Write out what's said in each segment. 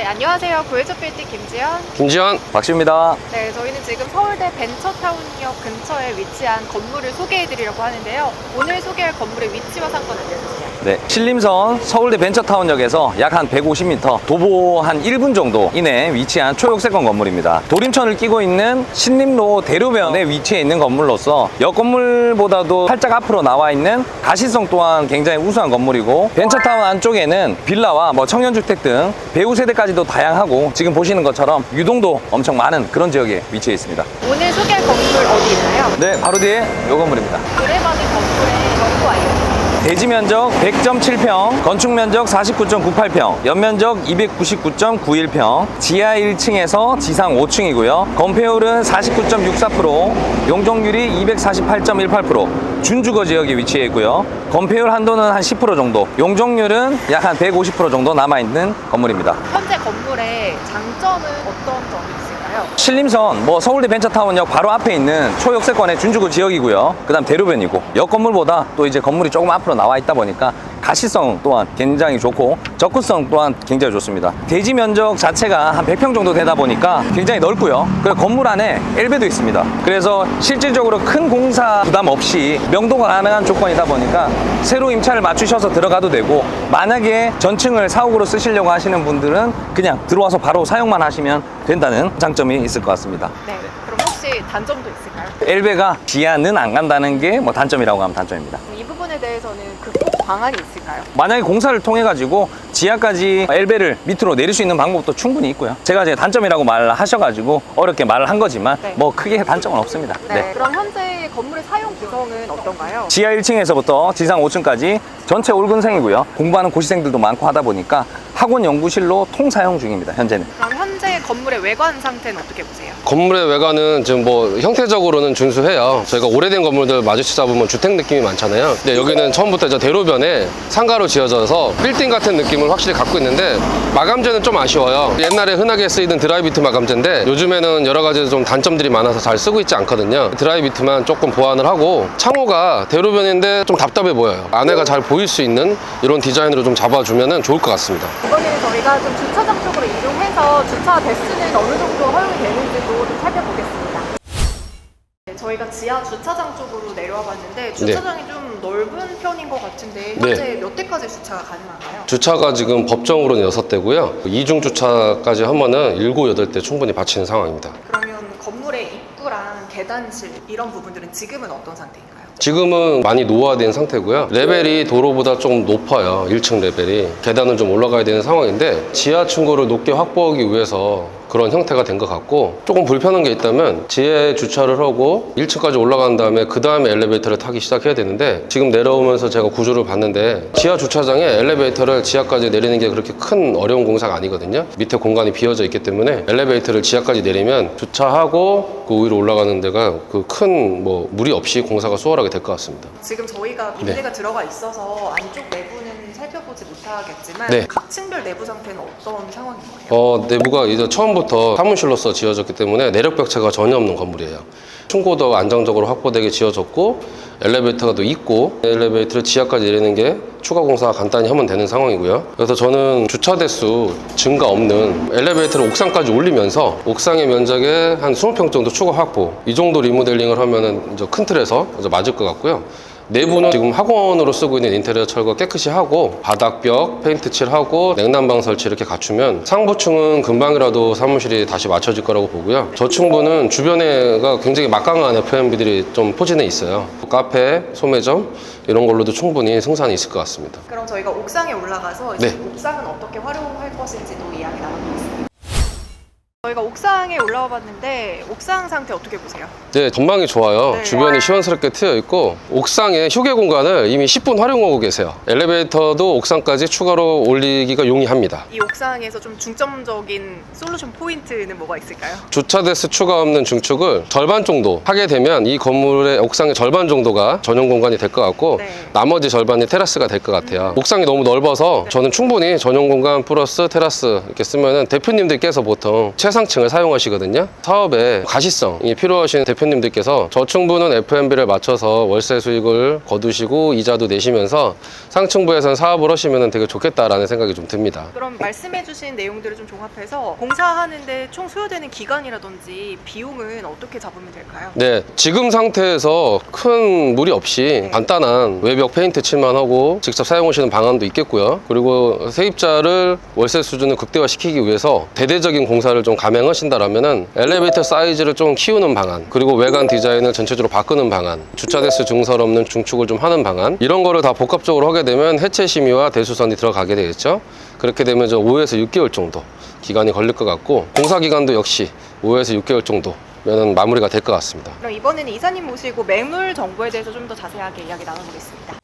네, 안녕하세요. 구해적 빌딩 김지현. 박시우입니다. 네, 저희는 지금 서울대 벤처타운역 근처에 위치한 건물을 소개해드리려고 하는데요. 오늘 소개할 건물의 위치와 상권 알려주세요. 네, 신림선 서울대 벤처타운역에서 약 한 150m, 도보 한 1분 정도 이내에 위치한 초역세권 건물입니다. 도림천을 끼고 있는 신림로 대로변에 위치해 있는 건물로서 옆 건물보다도 살짝 앞으로 나와 있는 가시성 또한 굉장히 우수한 건물이고, 벤처타운 안쪽에는 빌라와 청년주택 등 배우 세대까지도 다양하고, 지금 보시는 것처럼 유동도 엄청 많은 그런 지역에 위치해 있습니다. 오늘 소개할 건물 어디 있나요? 네, 바로 뒤에 이 건물입니다. 그래가는 건물의 정보 알려주세요. 대지 면적 100.7평, 건축 면적 49.98평, 연면적 299.91평, 지하 1층에서 지상 5층이고요. 건폐율은 49.64%, 용적률이 248.18%, 준주거 지역에 위치해 있고요. 건폐율 한도는 한 10% 정도, 용적률은 약 한 150% 정도 남아있는 건물입니다. 현재 건물의 장점은 어떤 점이 있을까요? 신림선 서울대 벤처타운역 바로 앞에 있는 초역세권의 준주거 지역이고요. 그 다음 대로변이고, 옆 건물보다 또 이제 건물이 조금 앞으로 나와 있다 보니까 가시성 또한 굉장히 좋고 접근성 또한 굉장히 좋습니다. 대지 면적 자체가 한 100평 정도 되다 보니까 굉장히 넓고요. 그리고 건물 안에 엘베도 있습니다. 그래서 실질적으로 큰 공사 부담 없이 명도가 가능한 조건이다 보니까 새로 임차를 맞추셔서 들어가도 되고, 만약에 전층을 사옥으로 쓰시려고 하시는 분들은 그냥 들어와서 바로 사용만 하시면 된다는 장점이 있을 것 같습니다. 네, 그럼 혹시 단점도 있을까요? 엘베가 지하는 안 간다는 게 단점이라고 하면 단점입니다. 이 부분에 대해서는 극복 방안이 있을까요? 만약에 공사를 통해 가지고 지하까지 엘베를 밑으로 내릴 수 있는 방법도 충분히 있고요. 제가 이제 단점이라고 말하셔가지고 어렵게 말을 한 거지만 네. 크게 단점은 없습니다. 네. 그럼 현재 건물의 사용 구성은 어떤가요? 지하 1층에서부터 지상 5층까지 전체 올근생이고요. 공부하는 고시생들도 많고 하다 보니까 학원 연구실로 통사용 중입니다. 현재는. 그럼 현재 건물의 외관 상태는 어떻게 보세요? 건물의 외관은 지금 형태적으로는 준수해요. 저희가 오래된 건물들 마주치 잡으면 주택 느낌이 많잖아요. 근데 여기는 처음부터 이제 대로변에 상가로 지어져서 빌딩 같은 느낌을 확실히 갖고 있는데, 마감재는 좀 아쉬워요. 옛날에 흔하게 쓰이던 드라이비트 마감재인데 요즘에는 여러 가지 좀 단점들이 많아서 잘 쓰고 있지 않거든요. 드라이비트만 조금 보완을 하고, 창호가 대로변인데 좀 답답해 보여요. 안에가 잘 보일 수 있는 이런 디자인으로 좀 잡아주면 좋을 것 같습니다. 이번에는 저희가 좀 주차장 쪽으로 이동해서 주차 대수는 어느 정도 허용이 되는지도 좀 살펴보겠습니다. 네, 저희가 지하 주차장 쪽으로 내려와 봤는데 주차장이 좀 넓은 편인 것 같은데 현재 몇 대까지 주차가 가능한가요? 주차가 지금 법정으로는 6대고요. 이중 주차까지 하면은 7, 8대 충분히 받치는 상황입니다. 그러면 건물의 입구랑 계단실 이런 부분들은 지금은 어떤 상태인가요? 지금은 많이 노화된 상태고요. 레벨이 도로보다 좀 높아요. 1층 레벨이. 계단은 좀 올라가야 되는 상황인데, 지하 층고를 높게 확보하기 위해서 그런 형태가 된 것 같고, 조금 불편한 게 있다면 지하에 주차를 하고 1층까지 올라간 다음에 그 다음에 엘리베이터를 타기 시작해야 되는데, 지금 내려오면서 제가 구조를 봤는데 지하 주차장에 엘리베이터를 지하까지 내리는 게 그렇게 큰 어려운 공사가 아니거든요. 밑에 공간이 비어져 있기 때문에 엘리베이터를 지하까지 내리면 주차하고 그 위로 올라가는 데가 그 큰 무리 없이 공사가 수월하게 될 것 같습니다. 지금 저희가 밀대가 들어가 있어서 안쪽 내부는 살펴보지 못하겠지만 네. 각 층별 내부 상태는 어떤 상황인가요? 내부가 이제 처음부터 사무실로서 지어졌기 때문에 내력벽체가 전혀 없는 건물이에요. 층고도 안정적으로 확보되게 지어졌고, 엘리베이터가 또 있고, 엘리베이터를 지하까지 내리는 게 추가 공사가 간단히 하면 되는 상황이고요. 그래서 저는 주차 대수 증가 없는 엘리베이터를 옥상까지 올리면서 옥상의 면적에 한 20평 정도 추가 확보, 이 정도 리모델링을 하면은 이제 큰 틀에서 이제 맞을 것 같고요. 내부는 지금 학원으로 쓰고 있는 인테리어 철거 깨끗이 하고, 바닥벽 페인트 칠하고 냉난방 설치 이렇게 갖추면 상부층은 금방이라도 사무실이 다시 맞춰질 거라고 보고요. 저층부는 주변에가 굉장히 막강한 F&B들이 좀 포진해 있어요. 카페, 소매점 이런 걸로도 충분히 승산이 있을 것 같습니다. 그럼 저희가 옥상에 올라가서 이제 옥상은 어떻게 활용할 것인지도 이야기 나눠보겠습니다. 저희가 옥상에 올라와 봤는데 옥상 상태 어떻게 보세요? 네, 전망이 좋아요. 네. 주변이 시원스럽게 트여 있고, 옥상에 휴게 공간을 이미 10분 활용하고 계세요. 엘리베이터도 옥상까지 추가로 올리기가 용이합니다. 이 옥상에서 좀 중점적인 솔루션 포인트는 뭐가 있을까요? 주차 대수 추가 없는 중축을 절반 정도 하게 되면 이 건물의 옥상의 절반 정도가 전용 공간이 될 것 같고, 네. 나머지 절반이 테라스가 될 것 같아요. 옥상이 너무 넓어서 저는 충분히 전용 공간 플러스 테라스 이렇게 쓰면은 대표님들께서 보통 최소 최상층을 사용하시거든요. 사업에 가시성이 필요하신 대표님들께서 저층부는 F&B를 맞춰서 월세 수익을 거두시고 이자도 내시면서 상층부에서는 사업을 하시면 되게 좋겠다라는 생각이 좀 듭니다. 그럼 말씀해주신 내용들을 좀 종합해서 공사하는데 총 소요되는 기간이라든지 비용은 어떻게 잡으면 될까요? 네, 지금 상태에서 큰 무리 없이 간단한 외벽 페인트 칠만 하고 직접 사용하시는 방안도 있겠고요. 그리고 세입자를 월세 수준을 극대화시키기 위해서 대대적인 공사를 좀 감행하신다라면은 엘리베이터 사이즈를 좀 키우는 방안, 그리고 외관 디자인을 전체적으로 바꾸는 방안, 주차 대수 증설 없는 중축을 좀 하는 방안, 이런 거를 다 복합적으로 하게 되면 해체 심의와 대수선이 들어가게 되겠죠. 그렇게 되면 5에서 6개월 정도 기간이 걸릴 것 같고, 공사 기간도 역시 5에서 6개월 정도 면은 마무리가 될 것 같습니다. 그럼 이번에는 이사님 모시고 매물 정보에 대해서 좀 더 자세하게 이야기 나눠보겠습니다.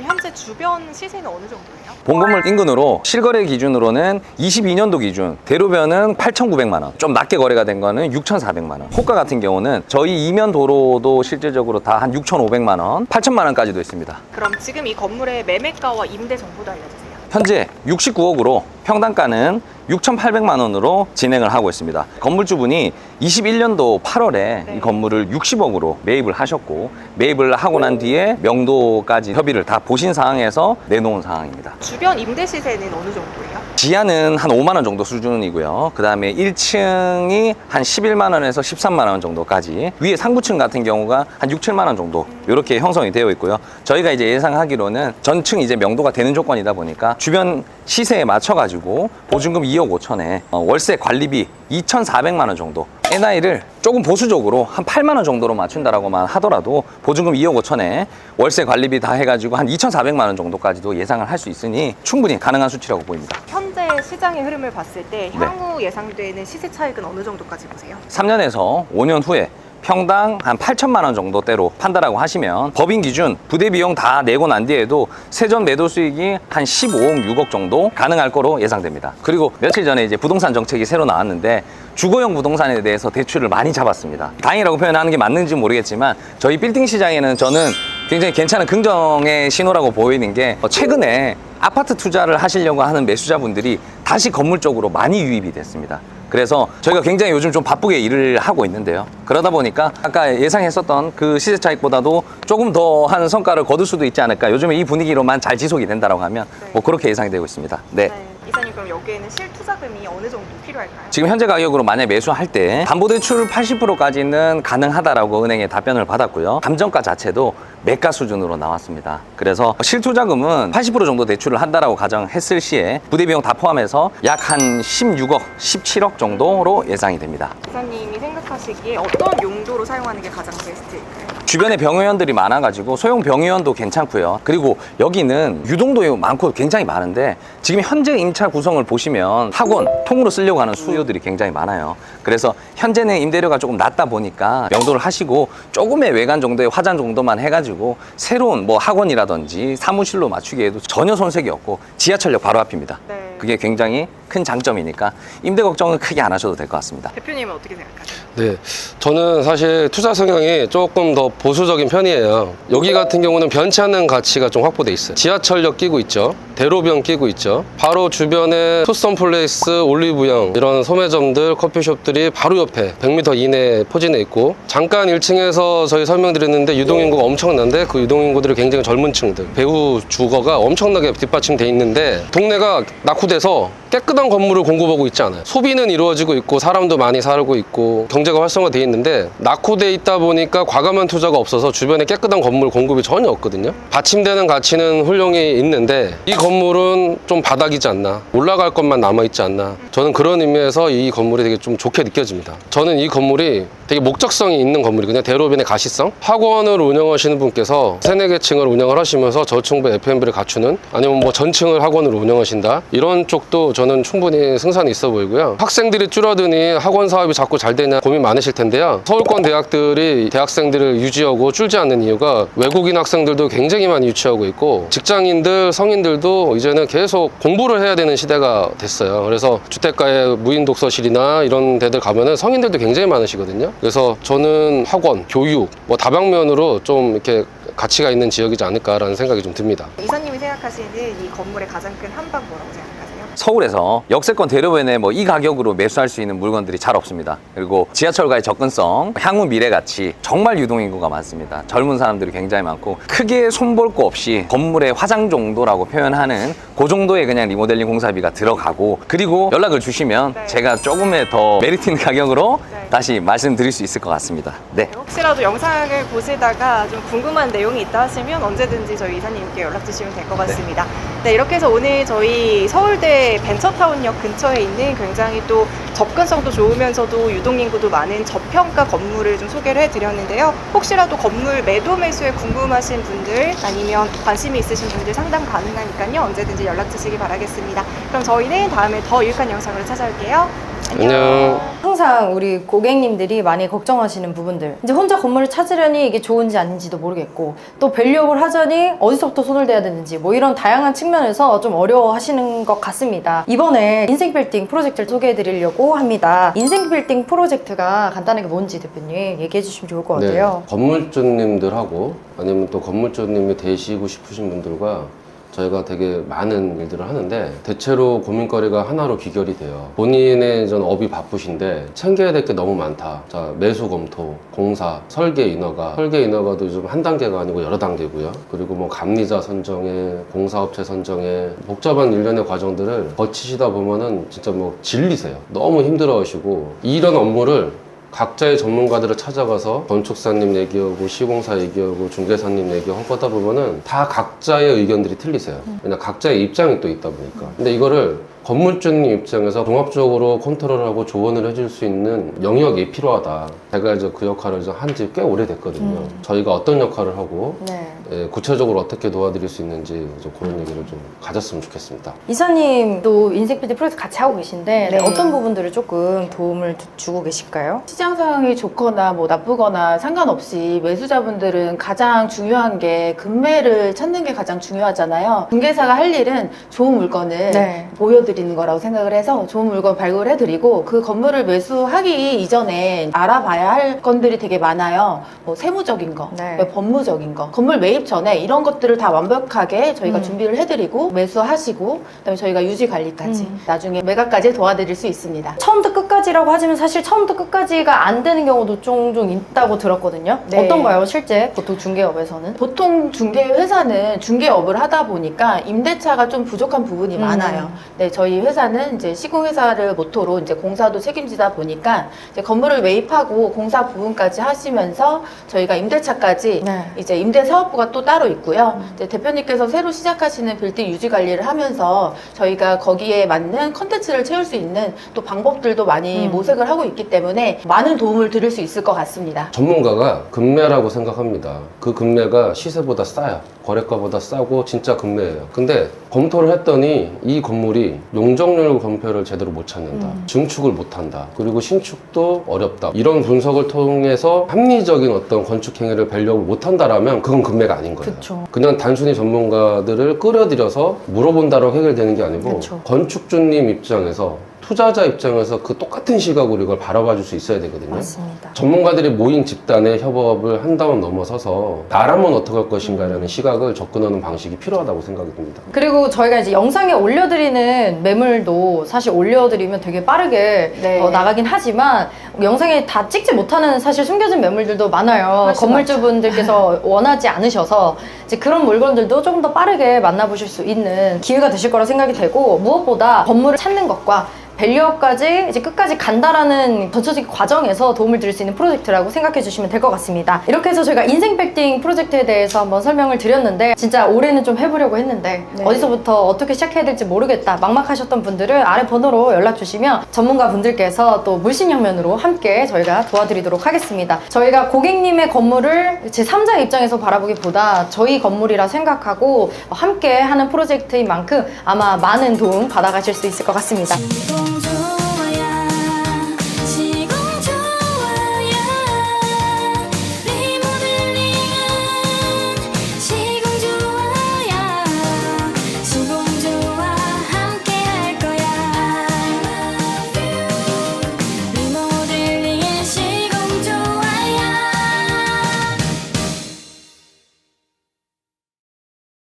현재 주변 시세는 어느 정도예요? 본건물 인근으로 실거래 기준으로는 22년도 기준 대로변은 8,900만 원, 좀 낮게 거래가 된 거는 6,400만 원. 호가 같은 경우는 저희 이면 도로도 실질적으로 다 한 6,500만 원, 8,000만 원까지도 있습니다. 그럼 지금 이 건물의 매매가와 임대 정보도 알려주세요. 현재 69억으로 평당가는 6,800만 원으로 진행을 하고 있습니다. 건물주분이 21년도 8월에 이 건물을 60억으로 매입을 하셨고, 매입을 하고 난 뒤에 명도까지 협의를 다 보신 상황에서 내놓은 상황입니다. 주변 임대 시세는 어느 정도예요? 지하는 한 5만 원 정도 수준이고요. 그 다음에 1층이 한 11만 원에서 13만 원 정도까지, 위에 상부층 같은 경우가 한 6, 7만 원 정도 이렇게 형성이 되어 있고요. 저희가 이제 예상하기로는 전층 이제 명도가 되는 조건이다 보니까 주변 시세에 맞춰가지고 보증금 2억 5천에 월세 관리비 2,400만 원 정도, NI를 조금 보수적으로 한 8만 원 정도로 맞춘다라고만 하더라도 보증금 2억 5천에 월세 관리비 다 해가지고 한 2,400만 원 정도까지도 예상을 할 수 있으니 충분히 가능한 수치라고 보입니다. 현재 시장의 흐름을 봤을 때 향후 예상되는 시세 차익은 어느 정도까지 보세요? 3년에서 5년 후에 평당 한 8천만 원 정도대로 판다라고 하시면 법인 기준 부대 비용 다 내고 난 뒤에도 세전 매도 수익이 한 15억 6억 정도 가능할 거로 예상됩니다. 그리고 며칠 전에 이제 부동산 정책이 새로 나왔는데 주거용 부동산에 대해서 대출을 많이 잡았습니다. 다행이라고 표현하는 게 맞는지 모르겠지만 저희 빌딩 시장에는 저는 굉장히 괜찮은 긍정의 신호라고 보이는 게, 최근에 아파트 투자를 하시려고 하는 매수자분들이 다시 건물 쪽으로 많이 유입이 됐습니다. 그래서 저희가 굉장히 요즘 좀 바쁘게 일을 하고 있는데요. 그러다 보니까 아까 예상했었던 그 시세 차익보다도 조금 더 하는 성과를 거둘 수도 있지 않을까. 요즘에 이 분위기로만 잘 지속이 된다고 하면 뭐 그렇게 예상이 되고 있습니다. 네. 이사님, 그럼 여기에는 실투자금이 어느 정도 필요할까요? 지금 현재 가격으로 만약 매수할 때 담보대출 80%까지는 가능하다라고 은행에 답변을 받았고요. 감정가 자체도 매가 수준으로 나왔습니다. 그래서 실투자금은 80% 정도 대출을 한다라고 가정했을 시에 부대비용 다 포함해서 약 한 16억, 17억 정도로 예상이 됩니다. 이사님이 생각하시기에 어떤 용도로 사용하는 게 가장 베스트일까요? 주변에 병의원들이 많아가지고 소형 병의원도 괜찮고요. 그리고 여기는 유동도 많고 굉장히 많은데 지금 현재 임차 구성을 보시면 학원, 통으로 쓰려고 하는 수요들이 굉장히 많아요. 그래서 현재는 임대료가 조금 낮다 보니까 명도를 하시고 조금의 외관 정도의 화장 정도만 해가지고 새로운 뭐 학원이라든지 사무실로 맞추기에도 전혀 손색이 없고 지하철역 바로 앞입니다. 그게 굉장히 큰 장점이니까 임대 걱정은 크게 안 하셔도 될 것 같습니다. 대표님은 어떻게 생각하세요? 네, 저는 사실 투자 성향이 조금 더 보수적인 편이에요. 여기 같은 경우는 변치 않는 가치가 좀 확보돼 있어요. 지하철역 끼고 있죠. 대로변 끼고 있죠. 바로 주변에 투썸플레이스, 올리브영 이런 소매점들, 커피숍들이 바로 옆에 100m 이내에 포진해 있고, 잠깐 1층에서 저희 설명드렸는데 유동인구가 엄청난데 그 유동인구들이 굉장히 젊은 층들, 배후 주거가 엄청나게 뒷받침돼 있는데 동네가 낙후돼서 깨끗한 건물을 공급하고 있지 않아요. 소비는 이루어지고 있고 사람도 많이 살고 있고 경제가 활성화돼 있는데 낙후돼 있다 보니까 과감한 투자가 없어서 주변에 깨끗한 건물 공급이 전혀 없거든요. 받침되는 가치는 훌륭히 있는데 이 건물은 좀 바닥이지 않나, 올라갈 것만 남아있지 않나, 저는 그런 의미에서 이 건물이 되게 좀 좋게 느껴집니다. 저는 이 건물이 되게 목적성이 있는 건물이거든요. 대로변의 가시성. 학원을 운영하시는 분께서 3, 4개 층을 운영을 하시면서 저층부 F&B를 갖추는, 아니면 뭐 전층을 학원으로 운영하신다, 이런 쪽도 저는 충분히 승산이 있어 보이고요. 학생들이 줄어드니 학원 사업이 자꾸 잘 되냐 고민 많으실 텐데요. 서울권 대학들이 대학생들을 유지하고 줄지 않는 이유가 외국인 학생들도 굉장히 많이 유치하고 있고 직장인들, 성인들도 이제는 계속 공부를 해야 되는 시대가 됐어요. 그래서 주택가에 무인 독서실이나 이런 데들 가면은 성인들도 굉장히 많으시거든요. 그래서 저는 학원, 교육, 뭐 다방면으로 좀 이렇게 가치가 있는 지역이지 않을까라는 생각이 좀 듭니다. 이사님이 생각하시는 이 건물의 가장 큰 한방 뭐라고 생각하세요? 서울에서 역세권 대로변에 뭐 이 가격으로 매수할 수 있는 물건들이 잘 없습니다. 그리고 지하철과의 접근성, 향후 미래 가치, 정말 유동인구가 많습니다. 젊은 사람들이 굉장히 많고 크게 손볼 거 없이 건물의 화장 정도라고 표현하는 그 정도의 그냥 리모델링 공사비가 들어가고, 그리고 연락을 주시면 네. 제가 조금의 더 메리트 있는 가격으로 네. 다시 말씀드릴 수 있을 것 같습니다. 네. 혹시라도 영상을 보시다가 좀 궁금한 내용이 있다 하시면 언제든지 저희 이사님께 연락 주시면 될 것 같습니다. 네, 이렇게 해서 오늘 저희 서울대 벤처타운역 근처에 있는 굉장히 또 접근성도 좋으면서도 유동인구도 많은 저평가 건물을 좀 소개를 해드렸는데요. 혹시라도 건물 매도 매수에 궁금하신 분들 아니면 관심이 있으신 분들 상담 가능하니까요. 언제든지 연락 주시기 바라겠습니다. 그럼 저희는 다음에 더 유익한 영상으로 찾아올게요. 안녕. 항상 우리 고객님들이 많이 걱정하시는 부분들, 이제 혼자 건물을 찾으려니 이게 좋은지 아닌지도 모르겠고, 또 밸류업을 하자니 어디서부터 손을 대야 되는지, 뭐 이런 다양한 측면에서 좀 어려워하시는 것 같습니다. 이번에 인생 빌딩 프로젝트를 소개해 드리려고 합니다. 인생 빌딩 프로젝트가 간단하게 뭔지 대표님 얘기해 주시면 좋을 것 같아요. 건물주님들하고 아니면 또 건물주님이 되시고 싶으신 분들과 저희가 되게 많은 일들을 하는데, 대체로 고민거리가 하나로 귀결이 돼요. 본인의 전 업이 바쁘신데 챙겨야 될 게 너무 많다. 자, 매수 검토, 공사, 설계 인허가도 좀 한 단계가 아니고 여러 단계고요. 그리고 뭐 감리자 선정에, 공사업체 선정에, 복잡한 일련의 과정들을 거치시다 보면은 진짜 뭐 질리세요. 너무 힘들어하시고, 이런 업무를 각자의 전문가들을 찾아가서 건축사님 얘기하고 시공사 얘기하고 중개사님 얘기하고 하다 보면은 다 각자의 의견들이 틀리세요. 왜냐, 각자의 입장이 또 있다 보니까. 근데 이거를 건물주님 입장에서 종합적으로 컨트롤하고 조언을 해줄 수 있는 영역이 필요하다. 제가 이제 그 역할을 한 지 꽤 오래됐거든요. 저희가 어떤 역할을 하고 네. 예, 구체적으로 어떻게 도와드릴 수 있는지 좀 그런 얘기를 좀 가졌으면 좋겠습니다. 이사님도 인생 빌딩 프로젝트 같이 하고 계신데 네. 어떤 부분들을 조금 도움을 주고 계실까요? 시장 상황이 좋거나 뭐 나쁘거나 상관없이 매수자분들은 가장 중요한 게 금매를 찾는 게 가장 중요하잖아요. 중개사가 할 일은 좋은 물건을 네. 보여드리는 거라고 생각을 해서 좋은 물건 발굴해드리고, 그 건물을 매수하기 이전에 알아봐야 할 건들이 되게 많아요. 뭐 세무적인 거, 네. 뭐 법무적인 거, 건물 매입 전에 이런 것들을 다 완벽하게 저희가 준비를 해드리고 매수하시고, 그다음에 저희가 유지 관리까지 나중에 매각까지 도와드릴 수 있습니다. 처음부터 끝까지라고 하지만 사실 처음부터 끝까지가 안 되는 경우도 종종 있다고 들었거든요. 네. 어떤가요, 실제 보통 중개업에서는? 보통 중개회사는 중개업을 하다 보니까 임대차가 좀 부족한 부분이 많아요. 네, 저희 회사는 이제 시공회사를 모토로 이제 공사도 책임지다 보니까 이제 건물을 매입하고 공사 부분까지 하시면서 저희가 임대차까지 네. 이제 임대 사업부가 또 따로 있고요. 이제 대표님께서 새로 시작하시는 빌딩 유지 관리를 하면서 저희가 거기에 맞는 컨텐츠를 채울 수 있는 또 방법들도 많이 모색을 하고 있기 때문에 많은 도움을 드릴 수 있을 것 같습니다. 전문가가 금매라고 생각합니다. 그 금매가 시세보다 싸요. 거래가보다 싸고 진짜 금매예요. 근데 검토를 했더니 이 건물이 용적률 검표를 제대로 못 찾는다. 증축을 못 한다. 그리고 신축도 어렵다. 이런 분석을 통해서 합리적인 어떤 건축 행위를 밸류업을 못 한다라면 그건 금매가 아닌 거예요. 그쵸. 그냥 단순히 전문가들을 끌어들여서 물어본다고 해결되는 게 아니고, 그쵸. 건축주님 입장에서, 투자자 입장에서 그 똑같은 시각으로 이걸 바라봐 줄 수 있어야 되거든요. 맞습니다. 전문가들이 모인 집단의 협업을 한다면 넘어서서 나라면 어떻게 할 것인가라는 시각을 접근하는 방식이 필요하다고 생각이 듭니다. 그리고 저희가 이제 영상에 올려드리는 매물도 사실 올려드리면 되게 빠르게 네. 나가긴 하지만 영상에 다 찍지 못하는 사실 숨겨진 매물들도 많아요. 훨씬 건물주분들께서 원하지 않으셔서 이제 그런 물건들도 조금 더 빠르게 만나보실 수 있는 기회가 되실 거라 생각이 되고, 무엇보다 건물을 찾는 것과 밸류업까지 이제 끝까지 간다라는 전체적인 과정에서 도움을 드릴 수 있는 프로젝트라고 생각해 주시면 될 것 같습니다. 이렇게 해서 저희가 인생 빌딩 프로젝트에 대해서 한번 설명을 드렸는데, 진짜 올해는 좀 해보려고 했는데 네. 어디서부터 어떻게 시작해야 될지 모르겠다 막막하셨던 분들은 아래 번호로 연락 주시면 전문가 분들께서 또 물심양면으로 함께 저희가 도와드리도록 하겠습니다. 저희가 고객님의 건물을 제3자 입장에서 바라보기보다 저희 건물이라 생각하고 함께 하는 프로젝트인 만큼 아마 많은 도움 받아가실 수 있을 것 같습니다.